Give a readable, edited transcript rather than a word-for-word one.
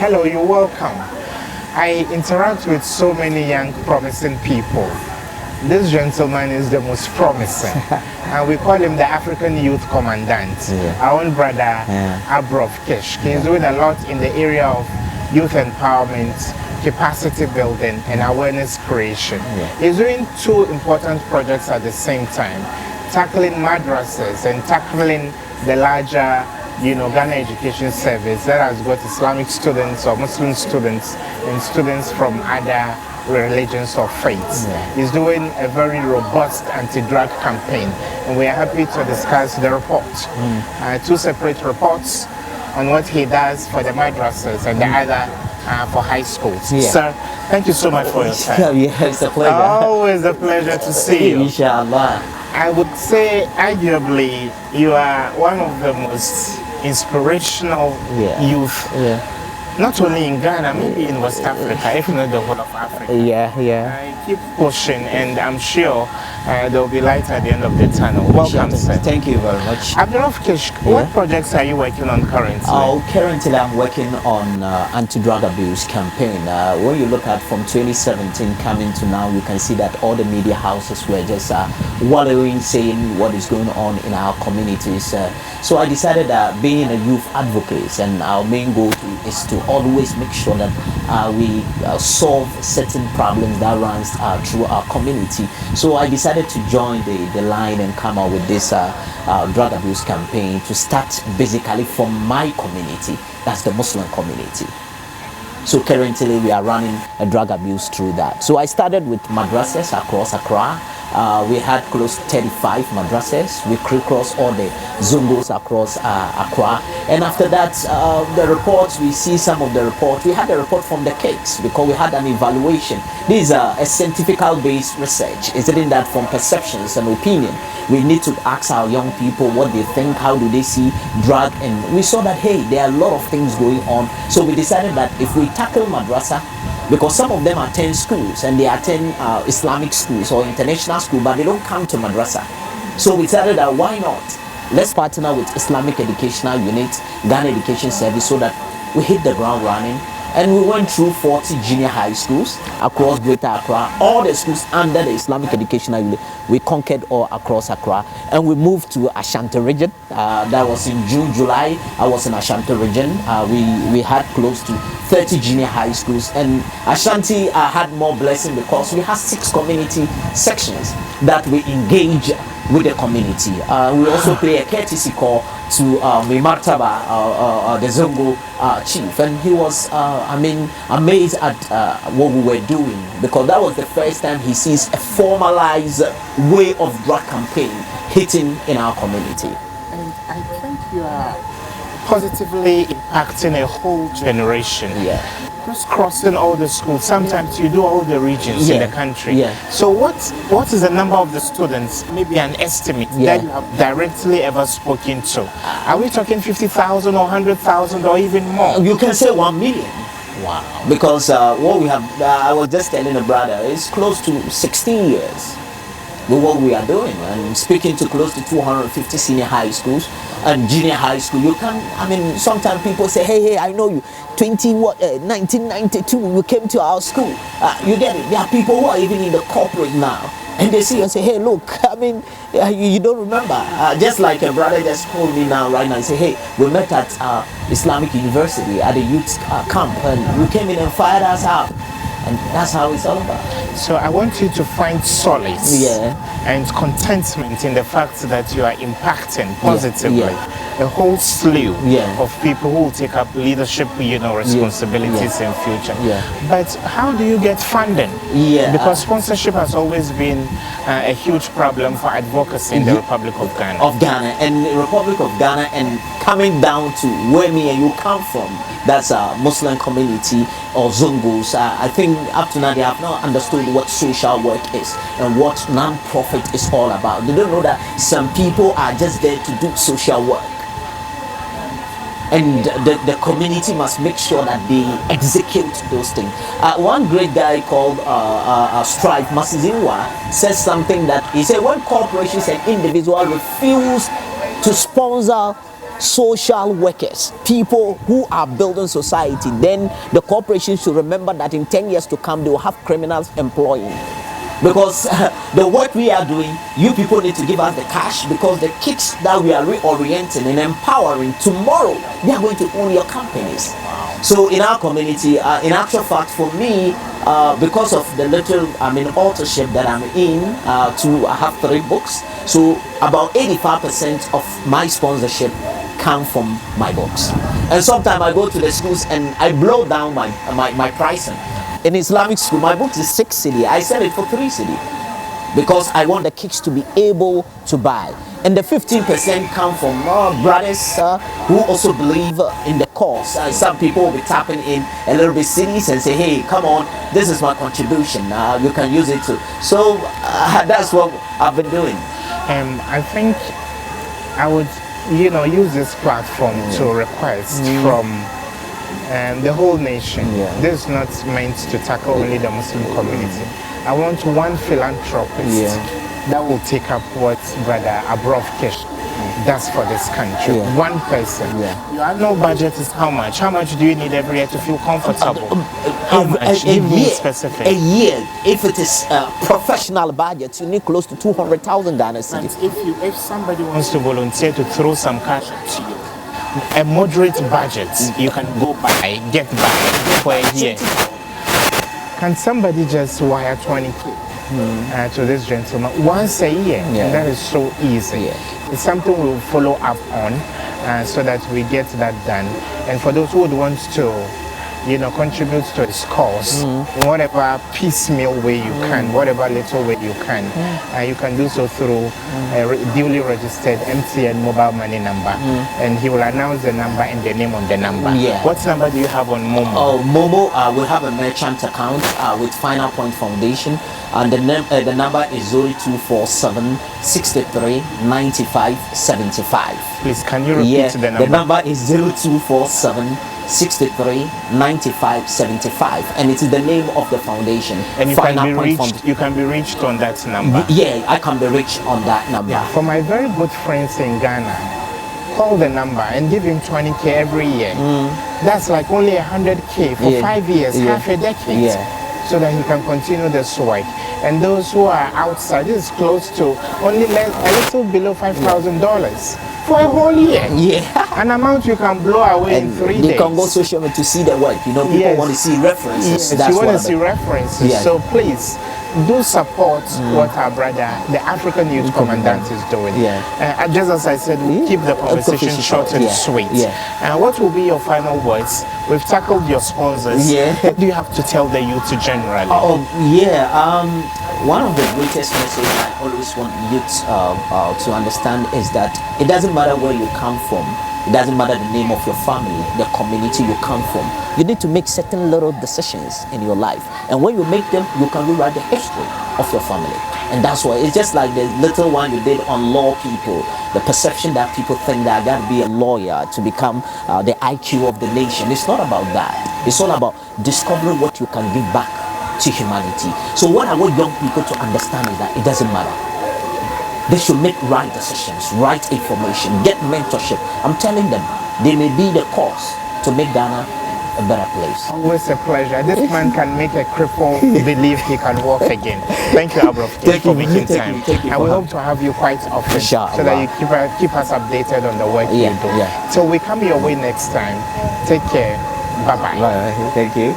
hello, you're welcome. I interact with so many young, promising people. This gentleman is the most promising, and we call him the African Youth Commandant. Our own brother, Abrov Kish. He's doing a lot in the area of youth empowerment, capacity building, and awareness creation. He's doing two important projects at the same time, tackling madrasas and tackling the larger Ghana Education Service that has got Islamic students or Muslim students and students from other religions or faiths. He's doing a very robust anti-drug campaign, and we are happy to discuss the report. Two separate reports on what he does for the madrasas and the other for high schools. Sir, thank you so much for your time. It's a pleasure. Always a pleasure to see you. Inshallah. I would say, arguably, you are one of the most inspirational youth, not only in Ghana, maybe in West Africa, if not the whole of Africa. I keep pushing, and I'm sure there will be light at the end of the tunnel. Welcome, sir. Thank you very much. Abdullah Kish, what projects are you working on currently? Currently I'm working on anti-drug abuse campaign. When you look at from 2017 coming to now, you can see that all the media houses were just wallowing, saying what is going on in our communities. So I decided that being a youth advocate, and our main goal is to always make sure that we solve certain problems that runs through our community. So I decided to join the line and come out with this drug abuse campaign to start basically from my community, that's the Muslim community. So currently we are running a drug abuse through that. So I started with madrasas across Accra. We had close to 35 madrasas. We crossed all the zungos across Accra. And after that, the reports, we see some of the reports. We had a report from the kids because we had an evaluation. These are a scientific-based research. It's in that from perceptions and opinion. We need to ask our young people what they think, how do they see drug. And we saw that, hey, there are a lot of things going on. So we decided that if we tackle madrasa, because some of them attend schools and they attend Islamic schools or international school, but they don't come to madrasa. So we decided that why not? Let's partner with Islamic Educational Unit, Ghana Education Service, so that we hit the ground running. And we went through 40 junior high schools across Greater Accra, all the schools under the Islamic Educational Unit. We conquered all across Accra, and we moved to Ashanti region. That was in June, July. I was in Ashanti region. We had close to 30 junior high schools, and Ashanti had more blessing because we had 6 community sections that we engage with the community. We also play a courtesy call to Mimartaba, the Zongo chief, and he was amazed at what we were doing, because that was the first time he sees a formalized way of drug campaign hitting in our community. And I think you are positively impacting a whole generation. Just crossing all the schools. Sometimes you do all the regions in the country. So what is the number of the students, maybe an estimate, that you have directly ever spoken to? Are we talking 50,000 or 100,000 or even more? You can say 1 million. Wow. Because what we have, I was just telling a brother, it's close to 16 years with what we are doing, and speaking to close to 250 senior high schools and junior high school. You can, sometimes people say, hey, I know you, 1992, you came to our school. You get it? There are people who are even in the corporate now, and they see and say, hey, look, you don't remember. Just like a brother just called me now, right now, and say, hey, we met at Islamic University at a youth camp, and you came in and fired us up. And that's how it's all about. So I want you to find solace and contentment in the fact that you are impacting positively a whole slew of people who will take up leadership, responsibilities in future. But how do you get funding? Because sponsorship has always been a huge problem for advocacy in the Republic of Ghana. And the Republic of Ghana, and coming down to where me and you come from, that's a Muslim community or Zungos. I think up to now they have not understood what social work is and what non-profit is all about. They don't know that some people are just there to do social work, and the community must make sure that they execute those things. One great guy called Strive Masizinwa says something that he said, when corporations and individuals refuse to sponsor social workers, people who are building society, then the corporation should remember that in 10 years to come, they will have criminals employing. Because the work we are doing, you people need to give us the cash, because the kids that we are reorienting and empowering tomorrow, they are going to own your companies. So in our community, in actual fact, for me, because of the little, authorship that I'm in, I have 3 books. So about 85% of my sponsorship come from my books. And sometimes I go to the schools and I blow down my pricing. In Islamic school, my book is 6 cedi. I sell it for 3 cedi because I want the kids to be able to buy. And the 15% come from brothers who also believe in the cause. Some people will be tapping in a little bit cities and say, hey, come on, this is my contribution. You can use it too. So that's what I've been doing. I think I would, use this platform to request from the whole nation. This is not meant to tackle only the Muslim community. I want one philanthropist that will take up what Brother Abrov Kish does for this country. One person. Your annual budget is how much? How much do you need every year to feel comfortable? How much? Give me specific. A year, if it is professional budget, you need close to 200,000 Ghana cedis. If somebody wants to volunteer to throw some cash to you, a moderate budget, you can get by for a year. Can somebody just wire 20K to this gentleman once a year? And that is so easy. It's something we'll follow up on so that we get that done. And for those who would want to, contribute to this cause in whatever piecemeal way you can, whatever little way you can do so through a duly registered MTN mobile money number. And he will announce the number and the name of the number. What number do you have on Momo? Oh, Momo, we have a merchant account with Final Point Foundation, and the number is 0247 63 95 75. Please, can you repeat the number? The number is 0247 63 95 75, and it is the name of the foundation. And you can be reached on that number. Yeah, I can be reached on that number. For my very good friends in Ghana, call the number and give him 20K every year. That's like only 100K for 5 years, half a decade. So that he can continue this work. And those who are outside, this is close to only a little below $5,000 for a whole year. An amount you can blow away in 3 days. They can go social media to see the work. People want to see references. You want to see references. So please do support what our brother, the African Youth Commandant, is doing. Just as I said, we'll keep the conversation short and sweet. And what will be your final words? We've tackled your sponsors. What do you have to tell the youth generally? One of the greatest messages I always want youth to understand is that it doesn't matter where you come from. It doesn't matter the name of your family, the community you come from. You need to make certain little decisions in your life. And when you make them, you can rewrite the history of your family. And that's why it's just like the little one you did on law people. The perception that people think that I got to be a lawyer to become the IQ of the nation. It's not about that. It's all about discovering what you can give back to humanity. So what I want young people to understand is that it doesn't matter. They should make right decisions, right information, get mentorship. I'm telling them, they may be the cause to make Ghana a better place. Always a pleasure. This man can make a cripple believe he can walk again. Thank you, Abrov, for making time. And we hope to have you quite often so that you keep us updated on the work you do. Till we come your way next time, take care. Bye-bye. Bye. Thank you.